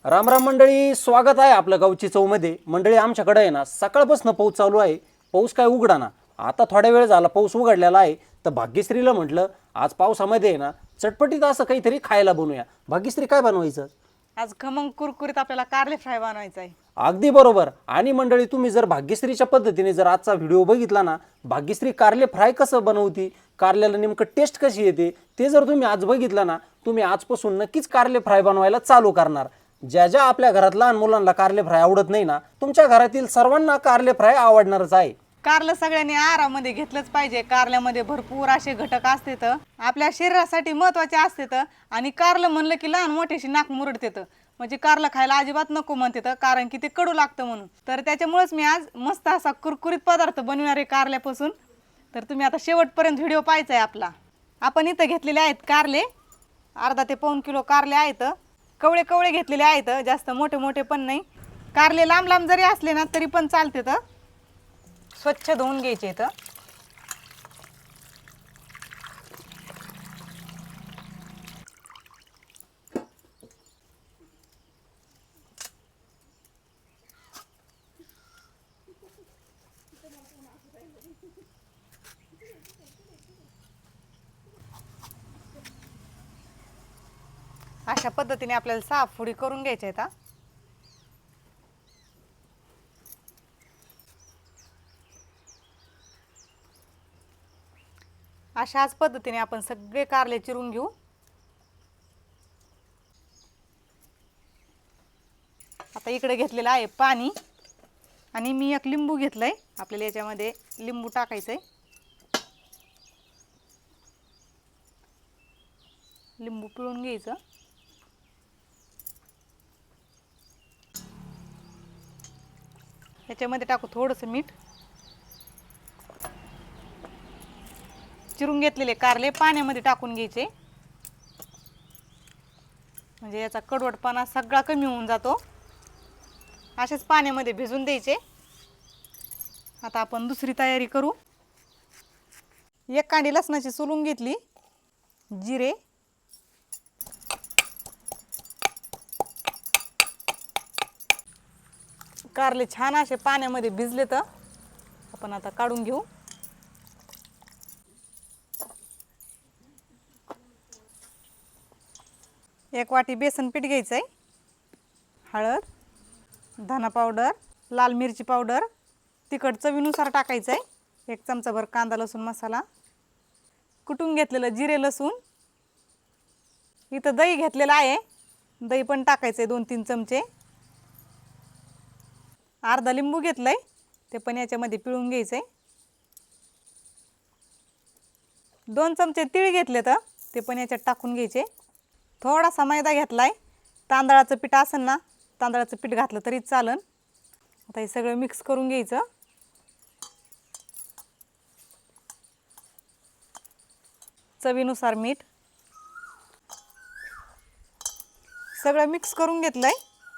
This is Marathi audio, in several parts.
राम राम मंडळी, स्वागत आहे आपलं गावची चौमध्ये. मंडळी आमच्याकडे आहे ना सकाळपासून पाऊस चालू आहे. पाऊस काय उघडा ना. आता थोड्या वेळ झाला पाऊस उघडलेला आहे. तर भाग्यश्रीला म्हटलं आज पावसामध्ये आहे ना चटपटीत असं काहीतरी खायला बनवूया. भाग्यश्री काय बनवायचं? आज खमंग कुरकुरीत आपल्याला कारले फ्राय बनवायचा आहे. अगदी बरोबर. आणि मंडळी तुम्ही जर भाग्यश्रीच्या पद्धतीने जर आजचा व्हिडिओ बघितला ना, भाग्यश्री कारले फ्राय कसं बनवती, कारल्याला नेमकं टेस्ट कशी येते ते जर तुम्ही आज बघितलं ना, तुम्ही आजपासून नक्कीच कारले फ्राय बनवायला चालू करणार. ज्या ज्या आपल्या घरात लहान मुलांना कारले फ्राय आवडत नाही ना, तुमच्या घरातील सर्वांना कारले फ्राय आवडणारच आहे. कारलं सगळ्यांनी आहारामध्ये घेतलंच पाहिजे. कारल्यामध्ये भरपूर असे घटक असतात आपल्या शरीरासाठी महत्त्वाचे असतात. आणि कारलं म्हणलं की लहान मोठ्याशी नाक मुरडतेत, म्हणजे कारलं खायला अजिबात नको म्हणतात, कारण की ते कडू लागतं म्हणून. तर त्याच्यामुळेच मी आज मस्त असा कुरकुरीत पदार्थ बनवणार आहे कारल्यापासून. तर तुम्ही आता शेवटपर्यंत व्हिडिओ पाहायचा आहे आपला. आपण इथं घेतलेले आहेत कारले, अर्धा ते पाऊण किलो कारले आहेत. कवळे कवळे घेतलेले आहेत, जास्त मोठे मोठे पण नाही. कारले लांब लांब जरी असले ना तरी पण चालतात. स्वच्छ धुवून घ्यायचे इथं. अशा पद्धतीने आपल्याला साफ फोडी करून घ्यायच्या आहेत. अशाच पद्धतीने आपण सगळे कारले चिरून घेऊ. आता इकडे घेतलेलं आहे पाणी, आणि मी एक लिंबू घेतलंय. आपल्याला याच्यामध्ये लिंबू टाकायचंय. लिंबू पिळून घ्यायचं. याच्यामध्ये टाकू थोडंसं मीठ. चिरून घेतलेले कारले पाण्यामध्ये टाकून घ्यायचे, म्हणजे याचा कडवटपणा सगळा कमी होऊन जातो. असेच पाण्यामध्ये भिजून द्यायचे. आता आपण दुसरी तयारी करू. एक कांडी लसणाची सोलून घेतली, जिरे, कारले छान असे पाण्यामध्ये भिजले तर आपण आता काढून घेऊ. एक वाटी बेसन पीठ घ्यायचं आहे. हळद, धना पावडर, लाल मिरची पावडर, तिखट चवीनुसार टाकायचं आहे. एक चमचाभर कांदा लसूण मसाला, कुटून घेतलेलं जिरे लसूण. इथं दही घेतलेलं आहे, दही पण टाकायचं आहे 2-3 चमचे. अर्धा लिंबू घेतलंय, ते पण याच्यामध्ये पिळून घ्यायचं आहे. 2 चमचे तीळ घेतले तर ते पण याच्यात टाकून घ्यायचे. थोडासा मैदा घेतलाय. तांदळाचं पीठ असेल ना, तांदळाचं पीठ घातलं तरी चालेल. आता हे सगळं मिक्स करून घ्यायचं. चवीनुसार मीठ. सगळं मिक्स करून घेतलंय.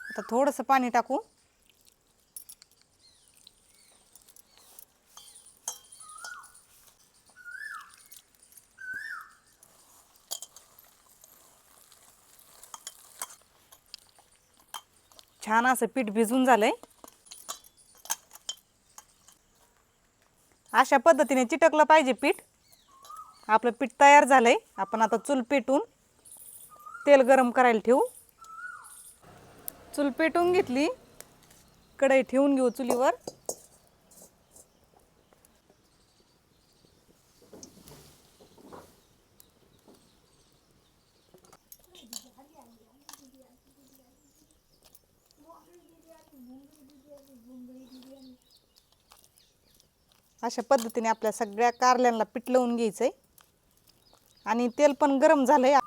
आता थोडंसं पाणी टाकू. छान असं पीठ भिजून झालंय. अशा पद्धतीने चिटकलं पाहिजे पीठ. आपलं पीठ तयार झालंय. आपण आता चूल पेटून तेल गरम करायला ठेवू. चूल पेटून घेतली, कढई ठेवून घेऊ चुलीवर. अशा पद्धतीने आपल्या सगळ्या कारल्यांना पीठ लावून घ्यायचंय. आणि तेल पण गरम झालंय.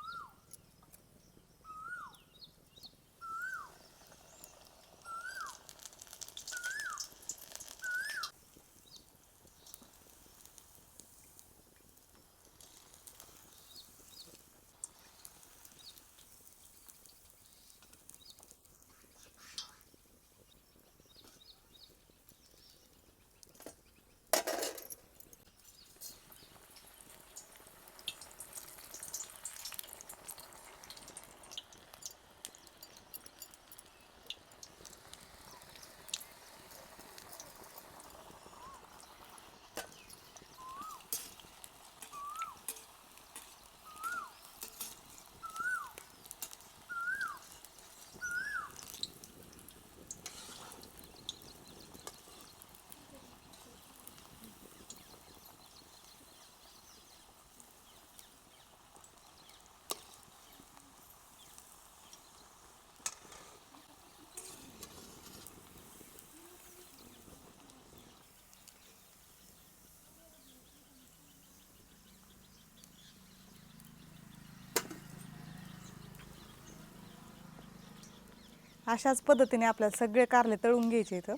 अशाच पद्धतीने आपल्याला सगळे कारले तळून घ्यायचे इथं.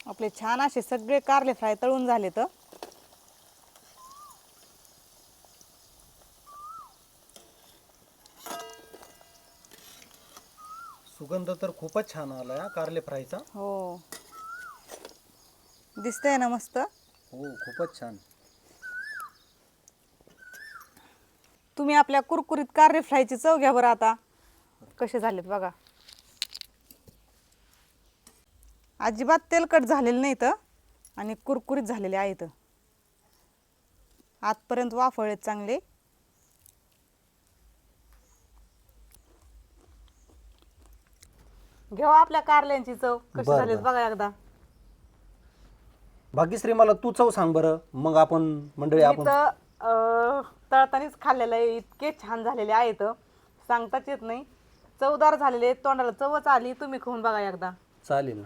आपले छान असे सगळे कारले फ्राय तळून झाले तर सुगंध तर खूपच छान आला कारले फ्रायचा. हो, दिसतंय ना मस्त. हो, खूपच छान. तुम्ही आपल्या कुरकुरीत कारले फ्रायची चव घ्या बरं आता कसे झालेत बघा. अजिबात तेलकट झालेले नाहीत आणि कुरकुरीत झालेले आहेत. आतपर्यंत वाफळलेत चांगले. घेऊ आपल्या कारल्यांची चव कशी बरं, झालीत बरं. बघा एकदा. भाग्यश्री, मला तू चव सांग बरं, मग आपण मंडळी आपण इथं तळतानीच खाल्लेलं आहे. इतके छान झालेले आहेत सांगताच येत नाही. चवदार झालेले आहेत, तोंडाला चवच आली. तुम्ही खाऊन बघा एकदा. चालेल.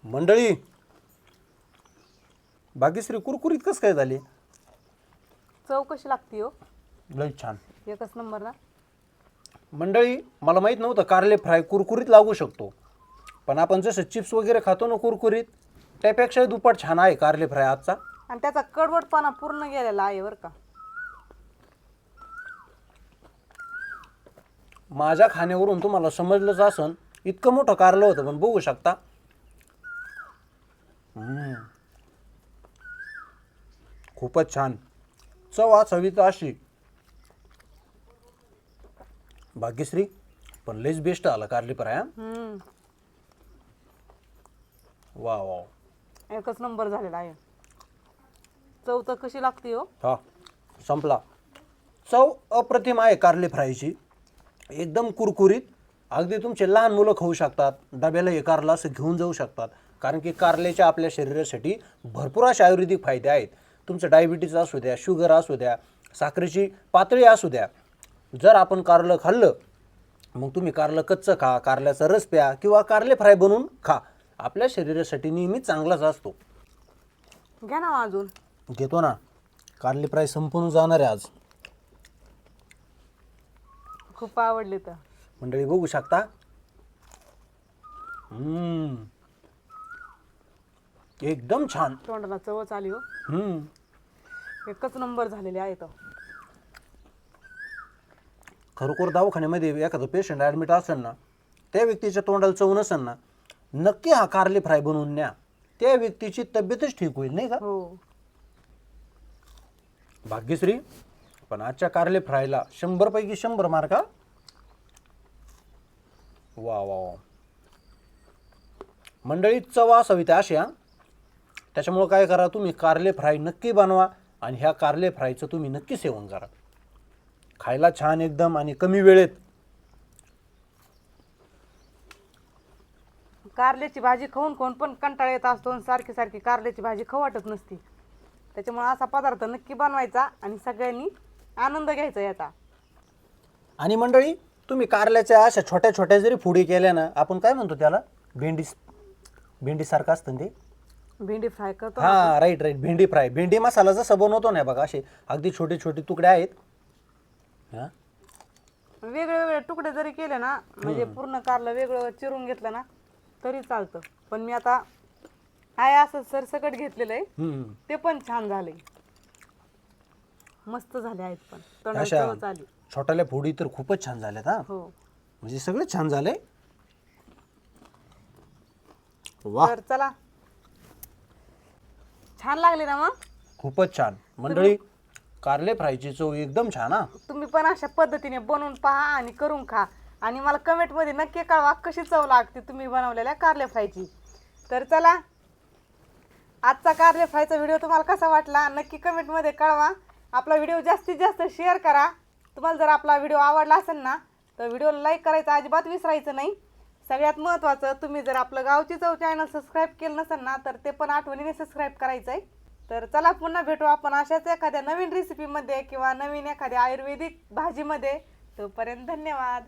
मंडळी, भाग्यश्री कुरकुरीत कसं काय झाली? चव कशी लागते हो? लय छान. एकच नंबर ना. मंडळी, मला माहित नव्हतं कारले फ्राय कुरकुरीत लागू शकतो, पण आपण जसं चिप्स वगैरे खातो ना कुरकुरीत, त्यापेक्षाही दुप्पट छान आहे कारले फ्राय आजचा. आणि त्याचा कडवटपणा पूर्ण गेलेला आहे बरं का. माझ्या खाण्यावरून तुम्हाला समजलंच असन, इतकं मोठं कारलं होतं, पण बघू शकता. खूपच छान चव. आज हवी अशी. भाग्यश्री, पण लयच बेस्ट आला कारली फ्राय. वा वा, एकच नंबर झालेला आहे. चव तर कशी लागते हो? हा, संपला. चव अप्रतिम आहे कारली फ्रायची, एकदम कुरकुरीत. अगदी तुमचे लहान मुलं खाऊ शकतात, डब्याला हे कारलं असं घेऊन जाऊ शकतात. कारण की कारल्याच्या आपल्या शरीरासाठी भरपूर असे आयुर्वेदिक फायदे आहेत. तुमचं डायबिटीज असू द्या, शुगर असू द्या, साखरेची पातळी असू द्या, जर आपण कारलं खाल्लं, मग तुम्ही कारलं कच्चं खा, कारल्याचा रस प्या किंवा कारले फ्राय बनवून खा, आपल्या शरीरासाठी नेहमी चांगलाच असतो. घ्या ना अजून. घेतो ना. कारली फ्राय संपून जाणार आहे आज. खूप आवडले तर. मंडळी बघू शकता. एकदम छान. तोंडाला चवच आली हो. एकच नंबर झालेले आहे तो. खरोखर दवाखान्यामध्ये एखादं पेशंट ॲडमिट असेल ना, त्या व्यक्तीच्या तोंडाला चव नसेल ना, नक्की हा कारले फ्राय बनवून न्या. त्या व्यक्तीची तब्येतच ठीक होईल, नाही का? हो. भाग्यश्री, पण आजच्या कारले फ्रायला 100 पैकी 100 मार्क. वा वा वा. मंडळी, चव असावी त्या अशा. त्याच्यामुळं काय करा, तुम्ही कारले फ्राय नक्की बनवा आणि ह्या कारले फ्रायचं तुम्ही नक्की सेवन करा. खायला छान एकदम आणि कमी वेळेत. कारल्याची भाजी खाऊन खाऊन पण कंटाळा येत असतो आणि सारखी सारखी कारल्याची भाजी खाऊ वाटत नसती. त्याच्यामुळे असा पदार्थ नक्की बनवायचा आणि सगळ्यांनी आनंद घ्यायचा याचा. आणि मंडळी तुम्ही कारल्याच्या अशा छोट्या छोट्या जरी फोडी केल्या ना, आपण काय म्हणतो त्याला, भेंडीसारखं असतं ना ते. भेंडी फ्राय करतो. हा राईट राईट, भेंडी फ्राय. भेंडी मसाला जसा बनवतो ना बघा, असे अगदी छोटे छोटे तुकडे आहेत. हा वेगळे वेगळे तुकडे जरी केले ना, म्हणजे पूर्ण कारलं वेगळं चिरून घेतलं ना तरी चालतं. पण मी आता आहे असं सरसकट घेतलेलं आहे, ते पण छान झालंय, मस्त झाले आहेत. पण तोंडाला अशा चवच आली. छोट्याल्या फोडी तर खूपच छान झाल्यात. हा हो, म्हणजे सगळे छान झाले. वा, तर चला, छान लागले ना मग. खूपच छान मंडळी. कारले फ्रायची चव एकदम छान. हा तुम्ही पण अशा पद्धतीने बनवून पहा आणि करून खा आणि मला कमेंटमध्ये नक्की कळवा कशी चव लागते तुम्ही बनवलेल्या कारले फ्रायची. तर चला, आजचा कारले फ्रायचा व्हिडिओ तुम्हाला कसा वाटला नक्की कमेंटमध्ये कळवा. आपला व्हिडिओ जास्तीत जास्त शेअर करा. तुम्हाला जर आपला व्हिडिओ आवडला असेल ना तर व्हिडिओला लाईक करायचं अजिबात विसरायचं नाही. सगळ्यात महत्त्वाचं, तुम्ही जर आपलं गावची चव चॅनल सबस्क्राईब केलं नसेल ना तर ते पण आठवणीने सबस्क्राईब करायचं आहे. तर चला, पुन्हा भेटू आपण अशाच एखाद्या नवीन रेसिपीमध्ये किंवा नवीन एखाद्या आयुर्वेदिक भाजीमध्ये. तोपर्यंत धन्यवाद.